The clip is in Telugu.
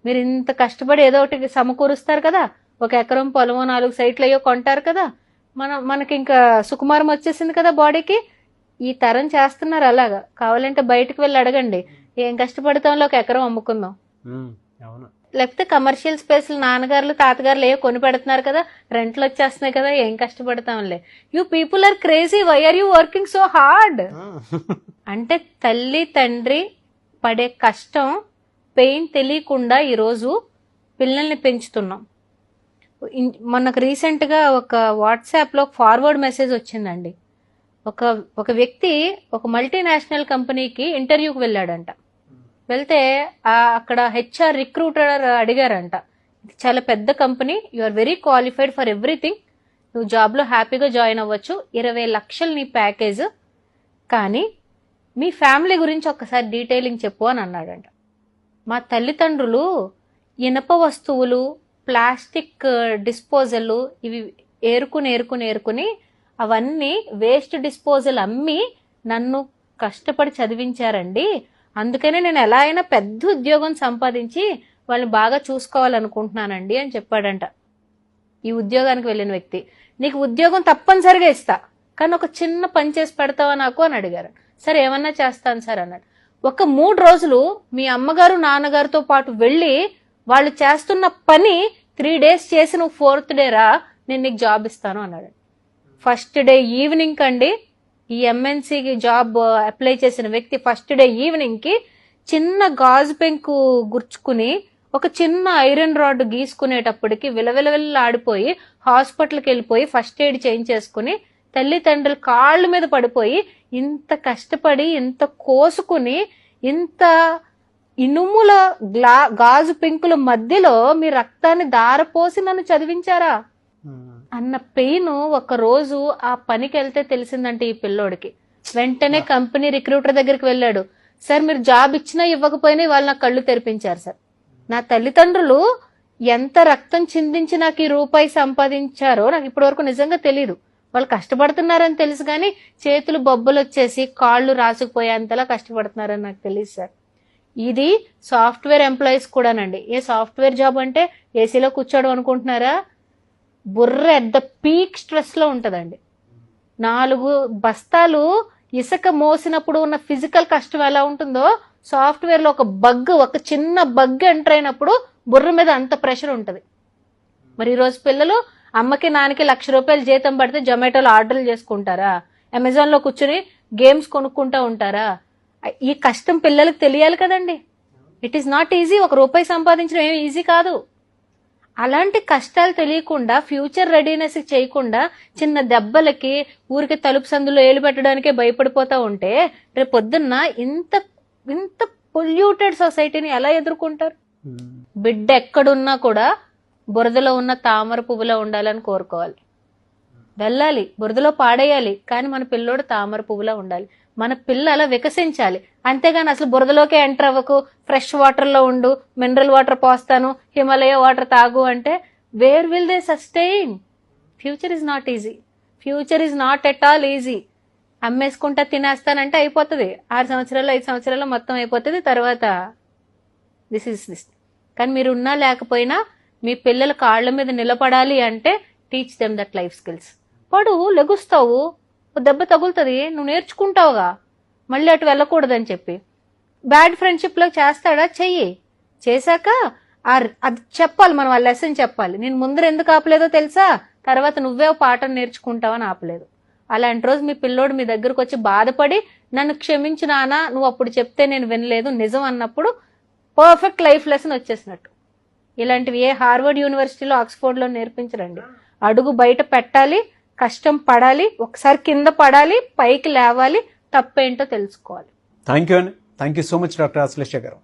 మీరు ఇంత కష్టపడి ఏదో ఒకటి సమకూరుస్తారు కదా, 1 ఎకరం పొలమో 4 సైట్లు అయ్యో కొంటారు కదా, మనకి ఇంకా సుకుమారం వచ్చేసింది కదా బాడీకి. ఈ తరం చేస్తున్నారు అలాగా. కావాలంటే బయటకు వెళ్ళి అడగండి, ఏం కష్టపడతాంలో 1 ఎకరం అమ్ముకుందాం. లేకపోతే కమర్షియల్ స్పేస్ నాన్నగారులు తాతగారులు ఏవో కొని పెడుతున్నారు కదా, రెంట్లు వచ్చేస్తున్నాయి కదా, ఏం కష్టపడతాంలే. You people are crazy, why are you working so hard? అంటే తల్లి తండ్రి పడే కష్టం పెయిన్ తెలియకుండా ఈరోజు పిల్లల్ని పెంచుతున్నాం. మనకు రీసెంట్ గా ఒక వాట్సాప్ లో ఫార్వర్డ్ మెసేజ్ వచ్చిందండి. ఒక వ్యక్తి ఒక మల్టీనేషనల్ కంపెనీకి ఇంటర్వ్యూకి వెళ్ళాడంట. వెళ్తే అక్కడ హెచ్ఆర్ రిక్రూటర్ అడిగారంట, ఇది చాలా పెద్ద company, you are very qualified for everything, నువ్వు జాబ్లో హ్యాపీగా జాయిన్ అవ్వచ్చు, 20 లక్షలు నీ ప్యాకేజ్, కానీ మీ ఫ్యామిలీ గురించి ఒక్కసారి డీటెయిలింగ్ చెప్పు అని అన్నాడంట. మా తల్లిదండ్రులు ఇనప వస్తువులు, ప్లాస్టిక్ డిస్పోజల్ ఇవి ఏరుకుని అవన్నీ వేస్ట్ డిస్పోజల్ అమ్మి నన్ను కష్టపడి చదివించారండి, అందుకనే నేను ఎలా అయినా పెద్ద ఉద్యోగం సంపాదించి వాళ్ళని బాగా చూసుకోవాలనుకుంటున్నానండి అని చెప్పాడంట ఈ ఉద్యోగానికి వెళ్ళిన వ్యక్తి. నీకు ఉద్యోగం తప్పనిసరిగా ఇస్తా, కానీ ఒక చిన్న పని చేసి పెడతావా నాకు అని అడిగారు. సరే ఏమన్నా చేస్తాను సార్ అన్నాడు. ఒక 3 రోజులు మీ అమ్మగారు నాన్నగారితో పాటు వెళ్ళి వాళ్ళు చేస్తున్న పని 3 డేస్ చేసి నువ్వు 4th డే రా, నేను నీకు జాబ్ ఇస్తాను అన్నాడు. ఫస్ట్ డే ఈవినింగ్ కండి, ఈ ఎంఎన్సీకి జాబ్ అప్లై చేసిన వ్యక్తి ఫస్ట్ డే ఈవినింగ్ కి చిన్న గాజు పెంకు గుర్చుకుని ఒక చిన్న ఐరన్ రాడ్ గీసుకునేటప్పటికి విలవిలవిల్లాడిపోయి హాస్పిటల్కి వెళ్ళిపోయి ఫస్ట్ ఎయిడ్ చేయించేసుకుని తల్లిదండ్రులు కాళ్ళ మీద పడిపోయి, ఇంత కష్టపడి ఇంత కోసుకుని ఇంత ఇనుముల గాజు పెంకుల మధ్యలో మీ రక్తాన్ని దారపోసి నన్ను చదివించారా అన్న పెయిన్ ఒక రోజు ఆ పనికి వెళ్తే తెలిసిందంటే ఈ పిల్లోడికి. వెంటనే కంపెనీ రిక్రూటర్ దగ్గరికి వెళ్ళాడు. సార్ మీరు జాబ్ ఇచ్చినా ఇవ్వకపోయినా వాళ్ళు నాకు కళ్ళు తెరిపించారు సార్, నా తల్లిదండ్రులు ఎంత రక్తం చిందించి నాకు ఈ రూపాయి సంపాదించారో నాకు ఇప్పటి వరకు నిజంగా తెలియదు. వాళ్ళు కష్టపడుతున్నారని తెలుసు కానీ చేతులు బొబ్బలు వచ్చేసి కాళ్ళు రాసుకుపోయేంతలా కష్టపడుతున్నారని నాకు తెలియదు సార్. ఇది సాఫ్ట్వేర్ ఎంప్లాయీస్ కూడానండి. ఏ సాఫ్ట్వేర్ జాబ్ అంటే ఏసీలో కూర్చోవడం అనుకుంటున్నారా? బుర్ర ఎట్ ద పీక్ స్ట్రెస్ లో ఉంటదండి. 4 బస్తాలు ఇసుక మోసినప్పుడు ఉన్న ఫిజికల్ కష్టం ఎలా ఉంటుందో సాఫ్ట్వేర్ లో ఒక చిన్న బగ్ ఎంటర్ అయినప్పుడు బుర్ర మీద అంత ప్రెషర్ ఉంటది. మరి ఈరోజు పిల్లలు అమ్మకి నాన్నకి ₹1,00,000 జీతం పడితే జొమాటోలో ఆర్డర్లు చేసుకుంటారా? అమెజాన్ లో కూర్చుని గేమ్స్ కొనుక్కుంటా ఉంటారా? ఈ కష్టం పిల్లలకు తెలియాలి కదండి. It is not easy. ₹1 సంపాదించడం ఏమి ఈజీ కాదు. అలాంటి కష్టాలు తెలియకుండా ఫ్యూచర్ రెడీనెస్ చేయకుండా చిన్న దెబ్బలకి ఊరికి తలుపు సందులో ఏలు పెట్టడానికే భయపడిపోతా ఉంటే రేపు పొద్దున్న ఇంత పొల్యూటెడ్ సొసైటీని ఎలా ఎదుర్కొంటారు? బిడ్డ ఎక్కడున్నా కూడా బురదలో ఉన్న తామర పువ్వులో ఉండాలని కోరుకోవాలి. వెళ్ళాలి, బురదలో పాడేయాలి, కానీ మన పిల్లోడు తామర పువ్వులా ఉండాలి. మన పిల్ల అలా వికసించాలి. అంతేగాని అసలు బురదలోకే ఎంటర్ అవ్వకు, ఫ్రెష్ వాటర్ లో ఉండు, మినరల్ వాటర్ పోస్తాను, హిమాలయ వాటర్ తాగు అంటే where will they sustain? Future is not easy. Future is not at all easy. అమ్మేసుకుంటా తినేస్తానంటే అయిపోతుంది. 6 సంవత్సరాలు 5 సంవత్సరాలు మొత్తం అయిపోతుంది. తర్వాత దిస్. కానీ మీరు ఉన్నా లేకపోయినా మీ పిల్లల కాళ్ళ మీద నిలబడాలి అంటే teach them that life skills. పడు, లెగుస్తావు, దెబ్బ తగులుతుంది, నువ్వు నేర్చుకుంటావుగా, మళ్ళీ అటు వెళ్ళకూడదని చెప్పి. బ్యాడ్ ఫ్రెండ్షిప్ లో చేస్తాడా? చెయ్యి. చేశాక అది చెప్పాలి, మనం ఆ లెసన్ చెప్పాలి. నేను ముందర ఎందుకు ఆపలేదో తెలుసా, తర్వాత నువ్వే పాఠం నేర్చుకుంటావని ఆపలేదు. అలాంటి రోజు మీ పిల్లోడు మీ దగ్గరకు వచ్చి బాధపడి నన్ను క్షమించు నానా, నువ్వు అప్పుడు చెప్తే నేను వినలేదు నిజం అన్నప్పుడు పర్ఫెక్ట్ లైఫ్ లెసన్ వచ్చేసినట్టు. ఇలాంటివి ఏ హార్వర్డ్ యూనివర్సిటీలో ఆక్స్ఫోర్డ్ లో నేర్పించరండి. అడుగు బయట పెట్టాలి, కష్టం పడాలి, ఒకసారి కింద పడాలి, పైకి లేవాలి, తప్పేంటో తెలుసుకోవాలి. Thank you so much doctor Ashlesha గారు.